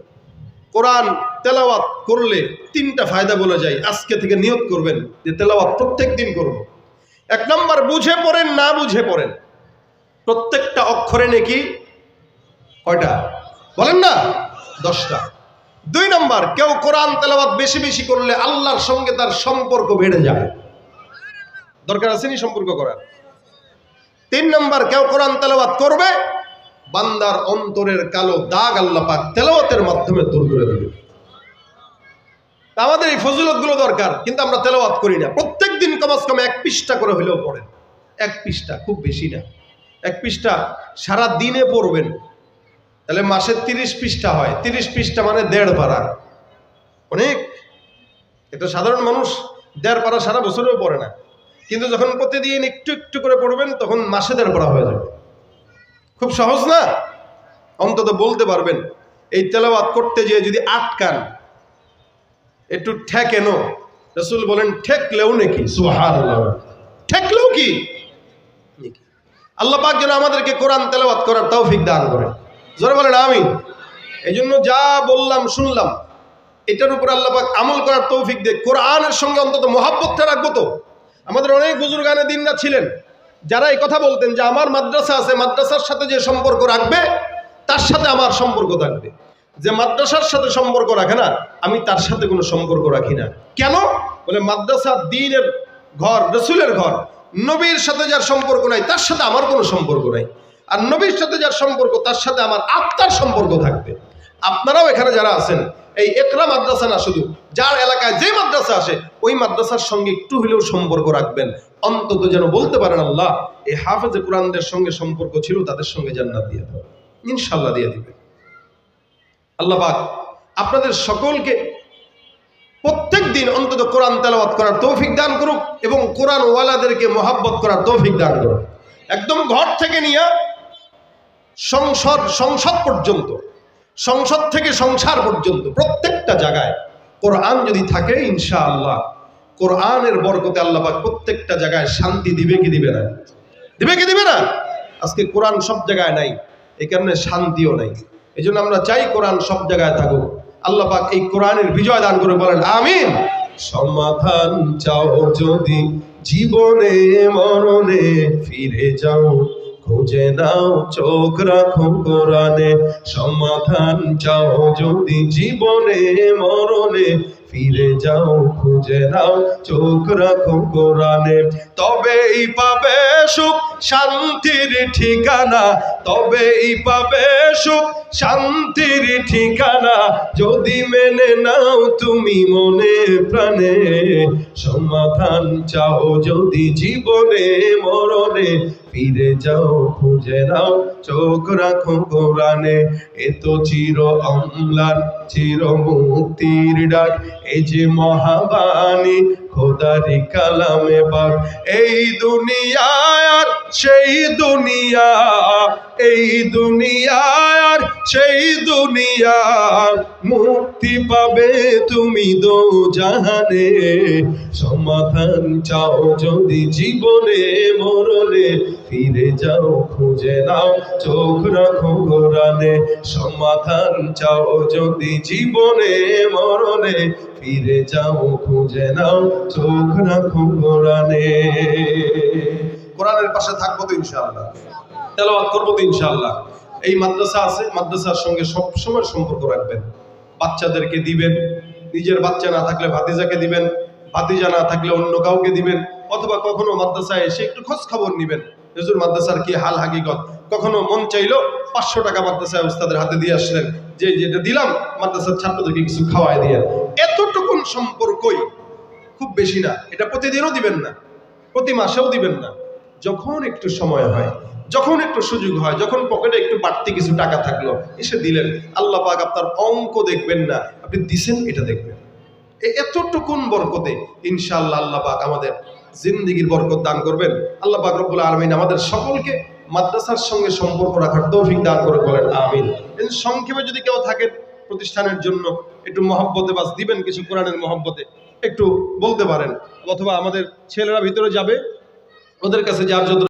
কোরআন তেলাওয়াত করলে 3টা ফায়দা বলে যায়। আজকে থেকে নিয়ত করবেন যে তেলাওয়াত প্রত্যেক দিন করব। 1 নম্বর, বুঝে পড়েন না বুঝে পড়েন, প্রত্যেকটা অক্ষরে নেকি কয়টা বলেন না? 10টা। 2 নম্বর, কেউ কোরআন তেলাওয়াত বেশি বেশি করলে আল্লাহর সঙ্গে তার সম্পর্ক বেড়ে যায়। দরকার আছে নি সম্পর্ক করার? 3 নম্বর, কেউ কোরআন তেলাওয়াত করবে, বান্দার অন্তরের কালো দাগ আল্লাহ পাক তেলাওয়াতের মাধ্যমে দূর করে দেবে। আমাদের এই ফজিলতগুলো দরকার, কিন্তু আমরা তেলাওয়াত করি না। প্রত্যেক দিন কমস কম 1 পৃষ্ঠা করে হলেও পড়েন। 1 পৃষ্ঠা, খুব বেশি না। 1 পৃষ্ঠা সারা দিনে পড়বেন, তাহলে মাসে 30 পৃষ্ঠা হয়। 30 পৃষ্ঠা মানে 1.5 পারা, অনেক। এটা সাধারণ মানুষ 1.5 পারা সারা বছরেও পড়ে না, কিন্তু যখন প্রতিদিন একটু একটু করে পড়বেন তখন মাসে 1.5 পারা হয়ে যাবে। খুব সহজ না? অন্তত বলতে পারবেন। এই তেলাওয়াত করতে যেয়ে যদি আটকান, একটু ঠেকেন, রাসূল বলেন ঠেকলেও নাকি, সুবহানাল্লাহ, ঠেকলেও কি নাকি। আল্লাহ পাক যেন আমাদেরকে কোরআন তেলাওয়াত করার তৌফিক দান করেন। জোরে বলেন আমিন। এই জন্য যা বললাম শুনলাম, এটার উপর আল্লাহ পাক আমল করার তৌফিক দিয়ে কোরআনের সঙ্গে অন্তত মহাব্বতটা রাখবো। তো আমাদের অনেক বুজুর্গানে দিনরা ছিলেন যারা এই কথা বলতেন যে আমার মাদ্রাসা আছে, মাদ্রাসার সাথে যে সম্পর্ক রাখবে তার সাথে আমার সম্পর্ক থাকবে। যে মাদ্রাসার সাথে সম্পর্ক রাখে না, আমি তার সাথে কোনো সম্পর্ক রাখি না। কেন? বলে মাদ্রাসা দ্বীনের ঘর, রাসূলের ঘর। নবীর সাথে যার সম্পর্ক নাই তার সাথে আমার কোনো সম্পর্ক নাই, আর নবীর সাথে যার সম্পর্ক তার সাথে আমার আত্মার সম্পর্ক থাকবে। আপনারাও এখানে যারা আছেন, এই একরা মাদ্রাসা না, শুধু যার এলাকায় যে মাদ্রাসা আসে ওই মাদ্রাসার সঙ্গে একটু হলেও সম্পর্ক রাখবেন, অন্তত যেন বলতে পারেন আল্লাহ এই হাফেজে কোরআনদের সঙ্গে সম্পর্ক ছিল, তাদের সঙ্গে জান্নাত দিয়ে দেবে, ইনশাআল্লাহ দিয়ে দিবে। আল্লাহ পাক আপনাদের সকলকে প্রত্যেক দিন অন্তত কোরআন তেলাওয়াত করার তৌফিক দান করুক এবং কোরআন ওয়ালাদেরকে মহাব্বত করার তৌফিক দান করুক। একদম ঘর থেকে নিয়ে সংসদ পর্যন্ত, সংসদ থেকে সংসার পর্যন্ত প্রত্যেকটা জায়গায় কোরআন যদি থাকে, ইনশাআল্লাহ কোরআনের বরকতে আল্লাহ পাক প্রত্যেকটা জায়গায় শান্তি দিবে কি দিবে না? দিবে কি দিবে না? আজকে কোরআন সব জায়গায় নাই, এই কারণে শান্তিও নাই। এই জন্য আমরা চাই কোরআন সব জায়গায় থাকুক। আল্লাহ পাক এই কোরআনের বিজয় দান করে বলেন আমিন। সমাধান চাও যদি জীবনে মরণে, ফিরে যাও খুঁজে নাও চোখ রাখো কোরআনে। সমাধান চাও যদি জীবনে মরণে, ফিরে যাও খুঁজে নাও চোখ রাখো কোরআনে। তবেই পাবে সুখ শান্তির ঠিকানা, তবেই পাবে সুখ শান্তির ঠিকানা, যদি মেনে নাও তুমি মনে প্রাণে। সমাধান চাও যদি জীবনে মরণে, ফিরে যাও খুঁজে নাও চোখ রাখো কোরআনে। এ তো চির অম্লান চির মুক্তির ডাক, এই যে মহাবাণী খোদারি কালামে পাক। এই দুনিয়ার আর সেই দুনিয়া, এই দুনিয়ার সেই দুনিয়া, মুক্তি পাবে তুমি দোজাহানে। সমাধান চাও যদি জীবনে মরণে, ফিরে যাও খুঁজে নাও চোখ রাখো কোরআনে। সমাধান চাও যদি জীবনে মরণে, ফিরে যাও খুঁজে নাও চোখ রাখো কোরআনে। কোরআনের পাশে থাকবো তো ইনশাআল্লাহ, তেলাওয়াত করবো তো ইনশাআল্লাহ। এই মাদ্রাসা আছে, মাদ্রাসার সঙ্গে সবসময় সম্পর্ক রাখবেন। বাচ্চাদেরকে দিবেন, নিজের বাচ্চা না থাকলে ভাতিজাকে দিবেন, ভাতিজা না থাকলে অন্য কাউকে দিবেন, অথবা কখনো মাদ্রাসায় এসে একটু খোঁজ খবর নিবেন, হুজুর মাদ্রাসার কি হাল হাকিকত। কখনো মন চাইলো 500 টাকা মাদ্রাসায় উস্তাদের হাতে দিয়ে আসলেন, যে যেটা দিলাম মাদ্রাসার ছাত্রদেরকে কিছু খাওয়াই দিয়ে। এতটুকুন সম্পর্কই, খুব বেশি না। এটা প্রতিদিনও দিবেন না, প্রতি মাসেও দিবেন না। যখন একটু সময় হয়, যখন একটু সুযোগ হয়, যখন পকেটে একটু বাড়তি কিছু টাকা থাকলো, এসে দিলেন। আল্লাহ পাক আপনার অঙ্ক দেখবেন না, আপনি দিছেন এটা দেখবেন। এই এতটুকুন বরকতে ইনশাআল্লাহ আল্লাহ পাক আমাদের জিন্দেগির বরকত দান করবেন। আল্লাহ পাক রব্বুল আলামিন আমাদের সকলকে মাদ্রাসার সঙ্গে সম্পর্ক রাখার তৌফিক দান করে বলেন আমিন। সংক্ষেপে যদি কেউ থাকেন প্রতিষ্ঠানের জন্য একটু মহব্বতে বাস দিবেন, কিছু কোরআনের মহব্বতে একটু বলতে পারেন, অথবা আমাদের ছেলেরা ভিতরে যাবে, ওদের কাছে যার যত